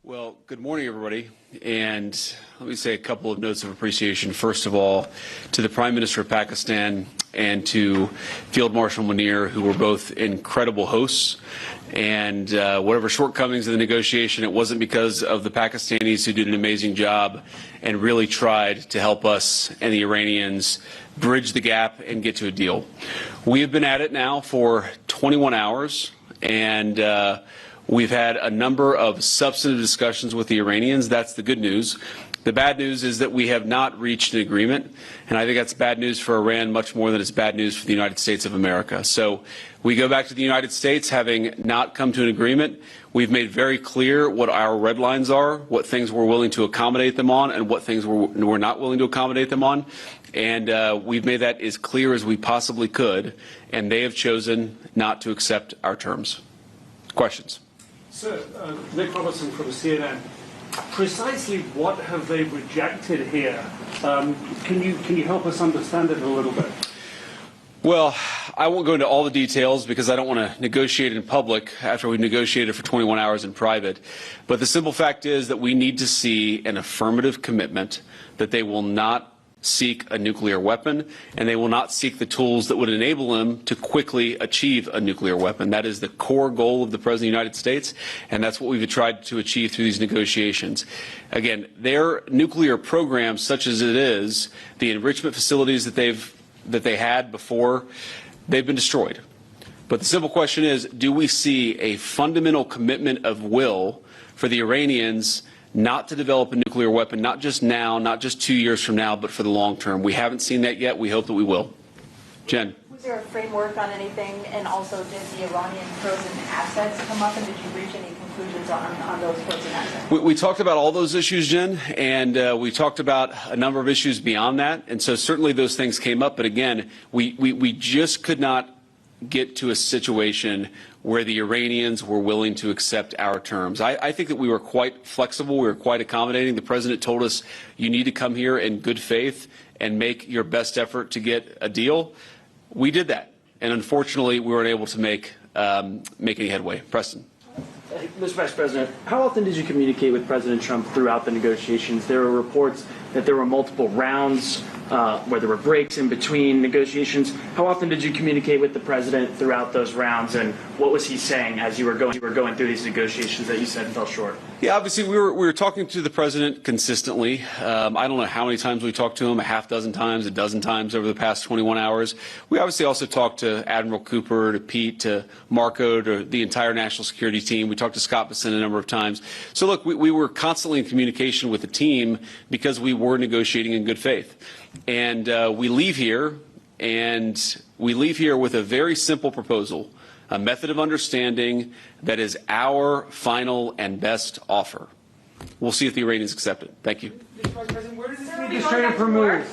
Well, good morning, everybody. And let me say a couple of notes of appreciation. First of all, to the Prime Minister of Pakistan and to Field Marshal Munir, who were both incredible hosts. And whatever shortcomings in the negotiation, it wasn't because of the Pakistanis, who did an amazing job and really tried to help us and the Iranians bridge the gap and get to a deal. We have been at it now for 21 hours, and we've had a number of substantive discussions with the Iranians. That's the good news. The bad news is that we have not reached an agreement, and I think that's bad news for Iran much more than it's bad news for the United States of America. So we go back to the United States having not come to an agreement. We've made very clear what our red lines are, what things we're willing to accommodate them on, and what things we're not willing to accommodate them on. And we've made that as clear as we possibly could, and they have chosen not to accept our terms. Questions? Sir, Nick Robertson from CNN. Precisely what have they rejected here? Can you help us understand it a little bit? Well, I won't go into all the details because I don't want to negotiate in public after we've negotiated for 21 hours in private. But the simple fact is that we need to see an affirmative commitment that they will not seek a nuclear weapon, and they will not seek the tools that would enable them to quickly achieve a nuclear weapon. That is the core goal of the President of the United States, and that's what we've tried to achieve through these negotiations. Again, their nuclear program, such as it is, the enrichment facilities that they had before, they've been destroyed. But the simple question is, do we see a fundamental commitment of will for the Iranians not to develop a nuclear weapon, not just now, not just 2 years from now, but for the long term? We haven't seen that yet. We hope that we will. Jen. Was there a framework on anything? And also, did the Iranian frozen assets come up, and did you reach any conclusions on those frozen assets? We talked about all those issues, Jen, and we talked about a number of issues beyond that. And so certainly those things came up. But again, we just could not get to a situation where the Iranians were willing to accept our terms. I think that we were quite flexible. We were quite accommodating. The President told us, you need to come here in good faith and make your best effort to get a deal. We did that. And unfortunately, we weren't able to make any headway. Preston. Mr. Vice President, how often did you communicate with President Trump throughout the negotiations? There were reports that there were multiple rounds where there were breaks in between negotiations. How often did you communicate with the President throughout those rounds, and what was he saying as you were going through these negotiations that you said fell short? Yeah, obviously we were talking to the President consistently. I don't know how many times we talked to him, a half dozen times, a dozen times over the past 21 hours. We obviously also talked to Admiral Cooper, to Pete, to Marco, to the entire national security team. We talked to Scott Bessent a number of times. So look, we were constantly in communication with the team because we were negotiating in good faith. And we leave here with a very simple proposal, a method of understanding that is our final and best offer. We'll see if the Iranians accept it. Thank you. Mr. Vice President, where does this lead you straight up for moves?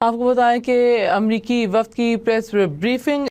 आपको बताएं कि अमरीकी वफ्द की press briefing